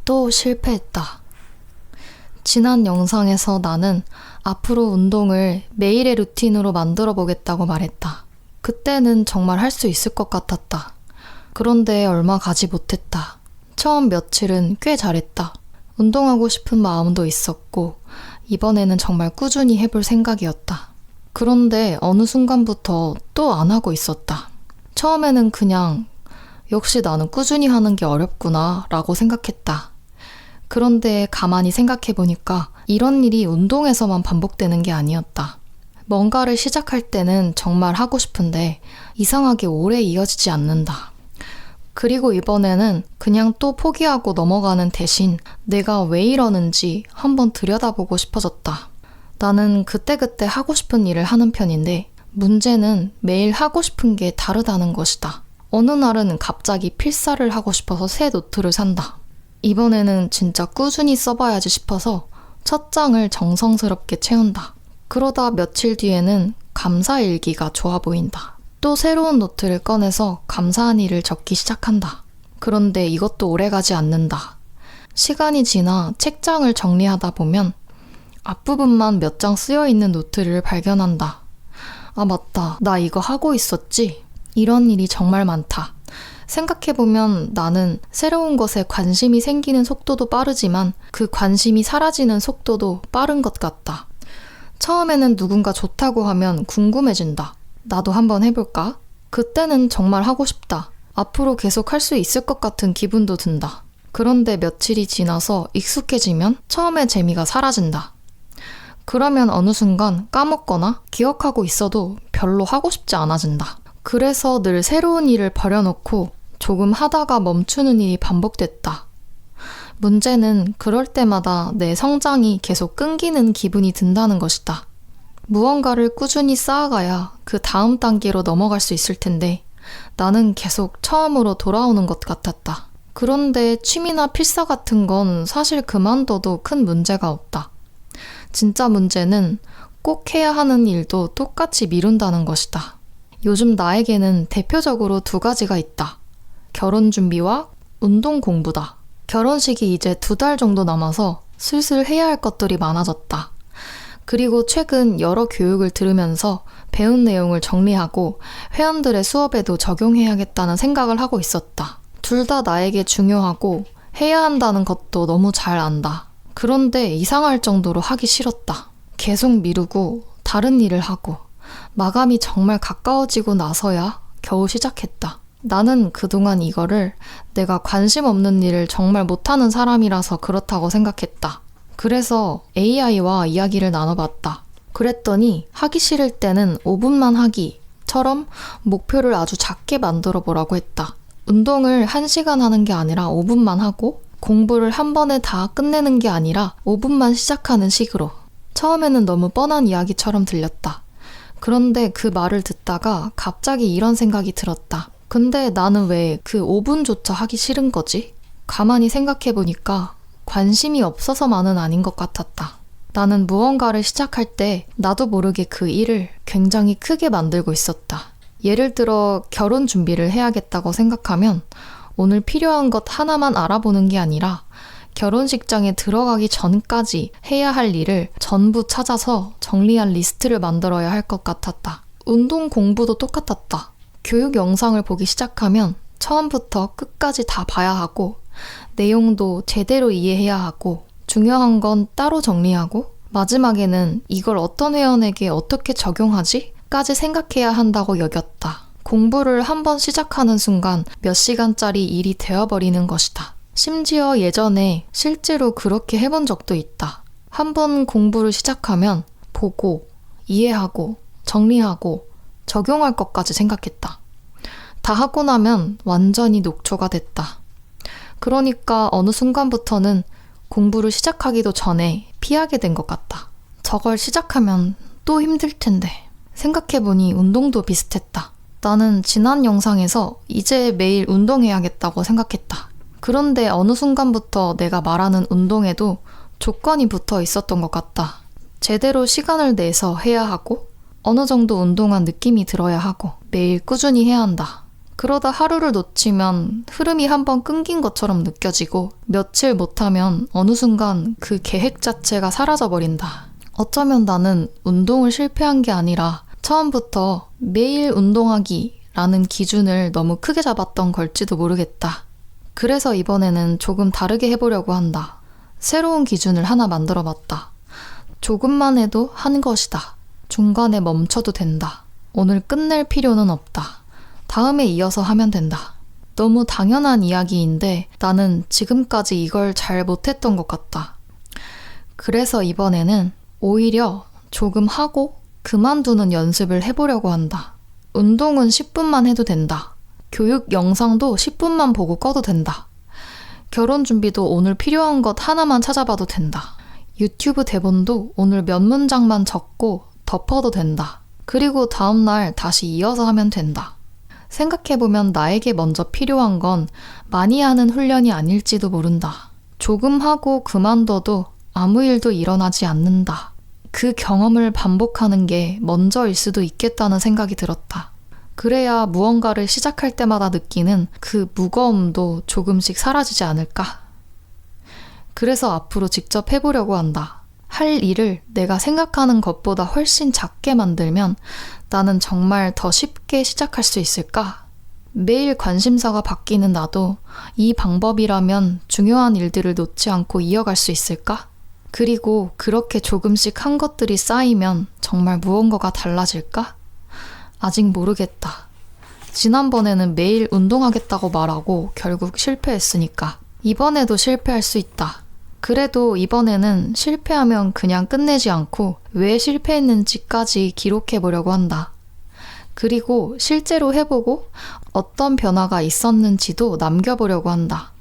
또 실패했다. 지난 영상에서 나는 앞으로 운동을 매일의 루틴으로 만들어 보겠다고 말했다. 그때는 정말 할 수 있을 것 같았다. 그런데 얼마 가지 못했다. 처음 며칠은 꽤 잘했다. 운동하고 싶은 마음도 있었고 이번에는 정말 꾸준히 해볼 생각이었다. 그런데 어느 순간부터 또 안 하고 있었다. 처음에는 그냥 역시 나는 꾸준히 하는 게 어렵구나 라고 생각했다. 그런데 가만히 생각해보니까 이런 일이 운동에서만 반복되는 게 아니었다. 뭔가를 시작할 때는 정말 하고 싶은데 이상하게 오래 이어지지 않는다. 그리고 이번에는 그냥 또 포기하고 넘어가는 대신 내가 왜 이러는지 한번 들여다보고 싶어졌다. 나는 그때그때 하고 싶은 일을 하는 편인데 문제는 매일 하고 싶은 게 다르다는 것이다. 어느 날은 갑자기 필사를 하고 싶어서 새 노트를 산다. 이번에는 진짜 꾸준히 써봐야지 싶어서 첫 장을 정성스럽게 채운다. 그러다 며칠 뒤에는 감사일기가 좋아 보인다. 또 새로운 노트를 꺼내서 감사한 일을 적기 시작한다. 그런데 이것도 오래가지 않는다. 시간이 지나 책장을 정리하다 보면 앞부분만 몇 장 쓰여있는 노트를 발견한다. 아, 맞다. 나 이거 하고 있었지? 이런 일이 정말 많다. 생각해보면 나는 새로운 것에 관심이 생기는 속도도 빠르지만 그 관심이 사라지는 속도도 빠른 것 같다. 처음에는 누군가 좋다고 하면 궁금해진다. 나도 한번 해볼까? 그때는 정말 하고 싶다. 앞으로 계속 할 수 있을 것 같은 기분도 든다. 그런데 며칠이 지나서 익숙해지면 처음의 재미가 사라진다. 그러면 어느 순간 까먹거나 기억하고 있어도 별로 하고 싶지 않아진다. 그래서 늘 새로운 일을 버려놓고 조금 하다가 멈추는 일이 반복됐다. 문제는 그럴 때마다 내 성장이 계속 끊기는 기분이 든다는 것이다. 무언가를 꾸준히 쌓아가야 그 다음 단계로 넘어갈 수 있을 텐데 나는 계속 처음으로 돌아오는 것 같았다. 그런데 취미나 필사 같은 건 사실 그만둬도 큰 문제가 없다. 진짜 문제는 꼭 해야 하는 일도 똑같이 미룬다는 것이다. 요즘 나에게는 대표적으로 두 가지가 있다. 결혼 준비와 운동 공부다. 결혼식이 이제 2달 정도 남아서 슬슬 해야 할 것들이 많아졌다. 그리고 최근 여러 교육을 들으면서 배운 내용을 정리하고 회원들의 수업에도 적용해야겠다는 생각을 하고 있었다. 둘 다 나에게 중요하고 해야 한다는 것도 너무 잘 안다. 그런데 이상할 정도로 하기 싫었다. 계속 미루고 다른 일을 하고 마감이 정말 가까워지고 나서야 겨우 시작했다. 나는 그동안 이거를 내가 관심 없는 일을 정말 못하는 사람이라서 그렇다고 생각했다. 그래서 AI와 이야기를 나눠봤다. 그랬더니 하기 싫을 때는 5분만 하기처럼 목표를 아주 작게 만들어 보라고 했다. 운동을 1시간 하는 게 아니라 5분만 하고 공부를 한 번에 다 끝내는 게 아니라 5분만 시작하는 식으로. 처음에는 너무 뻔한 이야기처럼 들렸다. 그런데 그 말을 듣다가 갑자기 이런 생각이 들었다. 근데 나는 왜 그 5분조차 하기 싫은 거지? 가만히 생각해보니까 관심이 없어서만은 아닌 것 같았다. 나는 무언가를 시작할 때 나도 모르게 그 일을 굉장히 크게 만들고 있었다. 예를 들어 결혼 준비를 해야겠다고 생각하면 오늘 필요한 것 하나만 알아보는 게 아니라 결혼식장에 들어가기 전까지 해야 할 일을 전부 찾아서 정리한 리스트를 만들어야 할 것 같았다. 운동 공부도 똑같았다. 교육 영상을 보기 시작하면 처음부터 끝까지 다 봐야 하고 내용도 제대로 이해해야 하고 중요한 건 따로 정리하고 마지막에는 이걸 어떤 회원에게 어떻게 적용하지? 까지 생각해야 한다고 여겼다. 공부를 한번 시작하는 순간 몇 시간짜리 일이 되어버리는 것이다. 심지어 예전에 실제로 그렇게 해본 적도 있다. 한번 공부를 시작하면 보고, 이해하고, 정리하고, 적용할 것까지 생각했다. 다 하고 나면 완전히 녹초가 됐다. 그러니까 어느 순간부터는 공부를 시작하기도 전에 피하게 된 것 같다. 저걸 시작하면 또 힘들 텐데. 생각해보니 운동도 비슷했다. 나는 지난 영상에서 이제 매일 운동해야겠다고 생각했다. 그런데 어느 순간부터 내가 말하는 운동에도 조건이 붙어 있었던 것 같다. 제대로 시간을 내서 해야 하고 어느 정도 운동한 느낌이 들어야 하고 매일 꾸준히 해야 한다. 그러다 하루를 놓치면 흐름이 한번 끊긴 것처럼 느껴지고 며칠 못하면 어느 순간 그 계획 자체가 사라져버린다. 어쩌면 나는 운동을 실패한 게 아니라 처음부터 매일 운동하기라는 기준을 너무 크게 잡았던 걸지도 모르겠다. 그래서 이번에는 조금 다르게 해보려고 한다. 새로운 기준을 하나 만들어봤다. 조금만 해도 한 것이다. 중간에 멈춰도 된다. 오늘 끝낼 필요는 없다. 다음에 이어서 하면 된다. 너무 당연한 이야기인데 나는 지금까지 이걸 잘 못했던 것 같다. 그래서 이번에는 오히려 조금 하고 그만두는 연습을 해보려고 한다. 운동은 10분만 해도 된다. 교육 영상도 10분만 보고 꺼도 된다. 결혼 준비도 오늘 필요한 것 하나만 찾아봐도 된다. 유튜브 대본도 오늘 몇 문장만 적고 덮어도 된다. 그리고 다음날 다시 이어서 하면 된다. 생각해보면 나에게 먼저 필요한 건 많이 하는 훈련이 아닐지도 모른다. 조금 하고 그만둬도 아무 일도 일어나지 않는다. 그 경험을 반복하는 게 먼저일 수도 있겠다는 생각이 들었다. 그래야 무언가를 시작할 때마다 느끼는 그 무거움도 조금씩 사라지지 않을까? 그래서 앞으로 직접 해보려고 한다. 할 일을 내가 생각하는 것보다 훨씬 작게 만들면 나는 정말 더 쉽게 시작할 수 있을까? 매일 관심사가 바뀌는 나도 이 방법이라면 중요한 일들을 놓지 않고 이어갈 수 있을까? 그리고 그렇게 조금씩 한 것들이 쌓이면 정말 무언가가 달라질까? 아직 모르겠다. 지난번에는 매일 운동하겠다고 말하고 결국 실패했으니까 이번에도 실패할 수 있다. 그래도 이번에는 실패하면 그냥 끝내지 않고 왜 실패했는지까지 기록해보려고 한다. 그리고 실제로 해보고 어떤 변화가 있었는지도 남겨보려고 한다.